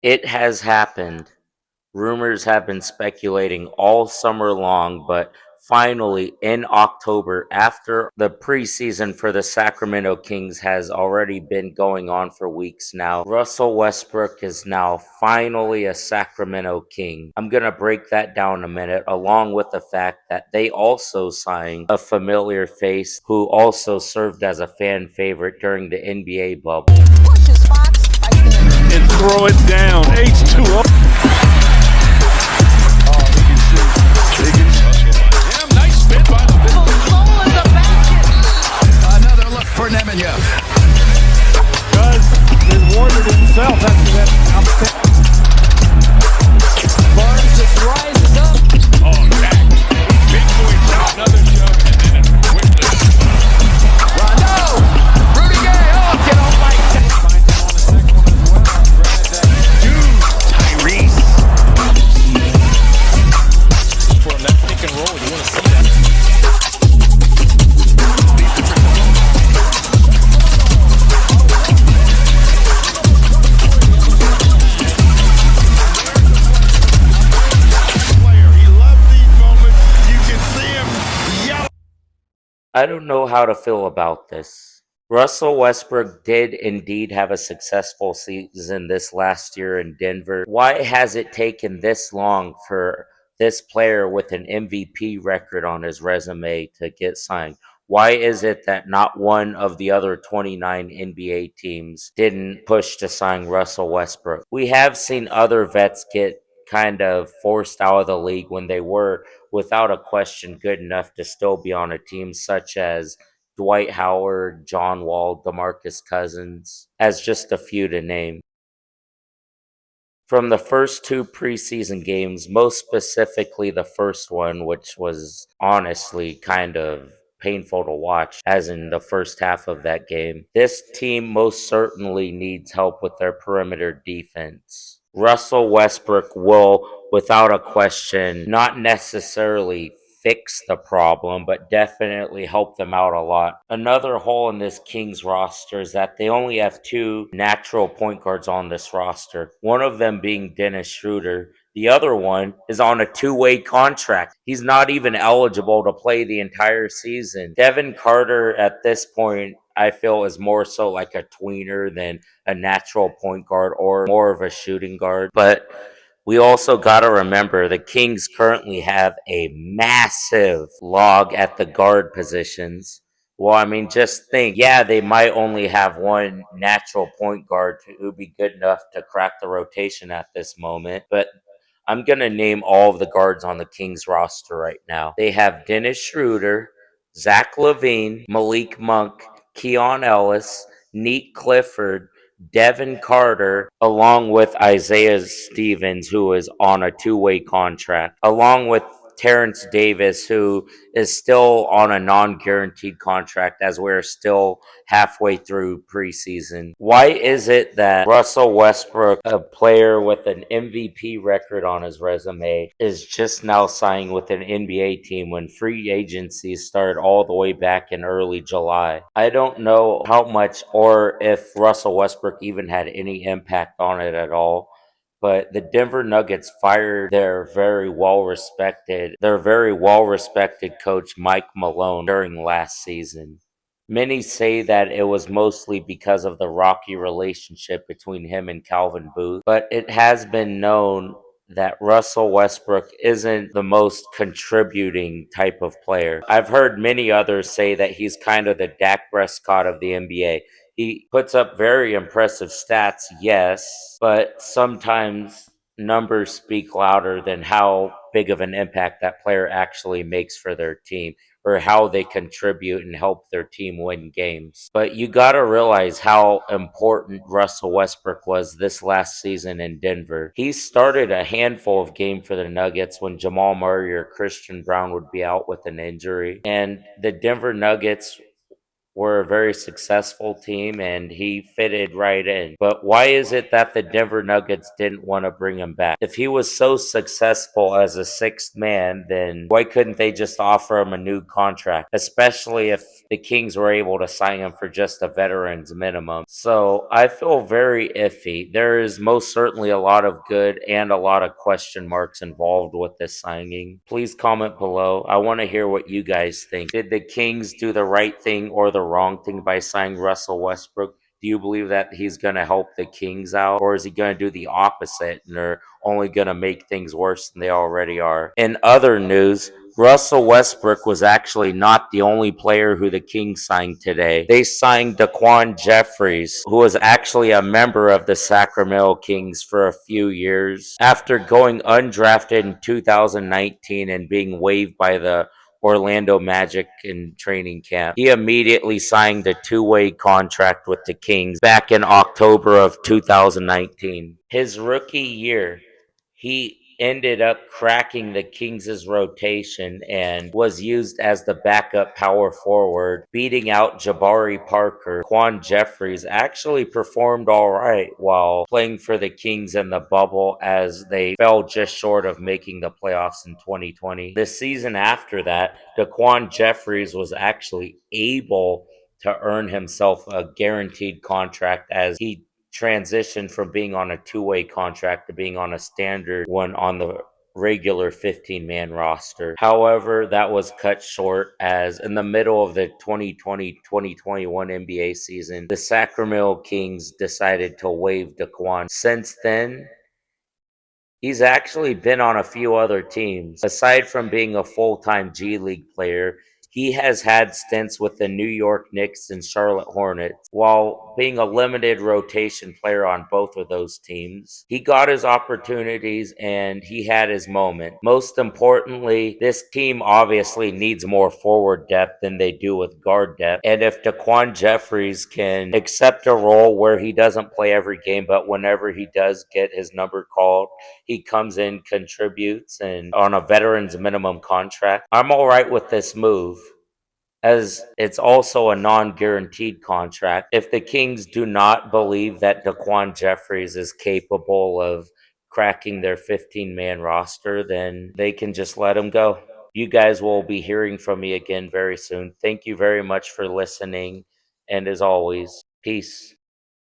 It has happened. Rumors have been speculating all summer long, but finally in October, after the preseason for the Sacramento Kings has already been going on for weeks now, Russell Westbrook is now finally a Sacramento King. I'm going to break that down in a minute, along with the fact that they also signed a familiar face who also served as a fan favorite during the NBA bubble. And throw it down. H2O. Damn, nice spin by the Another look for Nemanja. Has rewarded himself after that outstanding. Barnes just rises up. Oh, Jack. Big boy shot. Another jump. And then a quick Rondo. Rudy Gay. Oh, get off my find him on the second one as well. Dude. Tyrese. For him, that pick and roll. You want to see that? I don't know how to feel about this. Russell Westbrook did indeed have a successful season this last year in Denver. Why has it taken this long for this player with an MVP record on his resume to get signed? Why is it that not one of the other 29 NBA teams didn't push to sign Russell Westbrook? We have seen other vets get kind of forced out of the league when they were, without a question, good enough to still be on a team, such as Dwight Howard, John Wall, DeMarcus Cousins, as just a few to name. From the first two preseason games, most specifically the first one, which was honestly kind of painful to watch, as in the first half of that game, this team most certainly needs help with their perimeter defense. Russell Westbrook will, without a question, not necessarily fix the problem, but definitely help them out a lot. Another hole in this Kings roster is that they only have two natural point guards on this roster, one of them being Dennis Schroeder. The other one is on a two-way contract. He's not even eligible to play the entire season. Devin Carter, at this point, I feel is more so like a tweener than a natural point guard or more of a shooting guard. But we also got to remember the Kings currently have a massive log at the guard positions. Well, I mean, just think, yeah, they might only have one natural point guard who'd be good enough to crack the rotation at this moment, but I'm going to name all of the guards on the Kings roster right now. They have Dennis Schroeder, Zach LaVine, Malik Monk, Keon Ellis, Neat Clifford, Devin Carter, along with Isaiah Stevens, who is on a two-way contract, along with Terrence Davis, who is still on a non-guaranteed contract as we're still halfway through preseason. Why is it that Russell Westbrook, a player with an MVP record on his resume, is just now signing with an NBA team when free agency started all the way back in early July? I don't know how much or if Russell Westbrook even had any impact on it at all, but the Denver Nuggets fired their very well respected coach Mike Malone during last season. Many say that it was mostly because of the rocky relationship between him and Calvin Booth, but it has been known that Russell Westbrook isn't the most contributing type of player. I've heard many others say that he's kind of the Dak Prescott of the NBA. He puts up very impressive stats, yes, but sometimes numbers speak louder than how big of an impact that player actually makes for their team or how they contribute and help their team win games. But you got to realize how important Russell Westbrook was this last season in Denver. He started a handful of games for the Nuggets when Jamal Murray or Christian Brown would be out with an injury. And the Denver Nuggets were a very successful team and he fitted right in. But why is it that the Denver Nuggets didn't want to bring him back? If he was so successful as a sixth man, then why couldn't they just offer him a new contract? Especially if the Kings were able to sign him for just a veteran's minimum. So I feel very iffy. There is most certainly a lot of good and a lot of question marks involved with this signing. Please comment below. I want to hear what you guys think. Did the Kings do the right thing or the wrong thing by signing Russell Westbrook? Do you believe that he's going to help the Kings out, or is he going to do the opposite and they're only going to make things worse than they already are? In other news, Russell Westbrook was actually not the only player who the Kings signed today. They signed DaQuan Jeffries, who was actually a member of the Sacramento Kings for a few years. After going undrafted in 2019 and being waived by the Orlando Magic in training camp, he immediately signed a two-way contract with the Kings back in October of 2019. His rookie year, he ended up cracking the Kings' rotation and was used as the backup power forward, beating out Jabari Parker. DaQuan Jeffries actually performed all right while playing for the Kings in the bubble, as they fell just short of making the playoffs in 2020. The season after that, DaQuan Jeffries was actually able to earn himself a guaranteed contract, as he transitioned from being on a two-way contract to being on a standard one on the regular 15-man roster. However, that was cut short, as in the middle of the 2020-2021 NBA season, the Sacramento Kings decided to waive DaQuan. Since then, he's actually been on a few other teams. Aside from being a full-time G League player, he has had stints with the New York Knicks and Charlotte Hornets. While being a limited rotation player on both of those teams, he got his opportunities and he had his moment. Most importantly, this team obviously needs more forward depth than they do with guard depth. And if DaQuan Jeffries can accept a role where he doesn't play every game, but whenever he does get his number called, he comes in, contributes, and on a veteran's minimum contract, I'm all right with this move, as it's also a non-guaranteed contract. If the Kings do not believe that DaQuan Jeffries is capable of cracking their 15-man roster, then they can just let him go. You guys will be hearing from me again very soon. Thank you very much for listening, and as always, peace.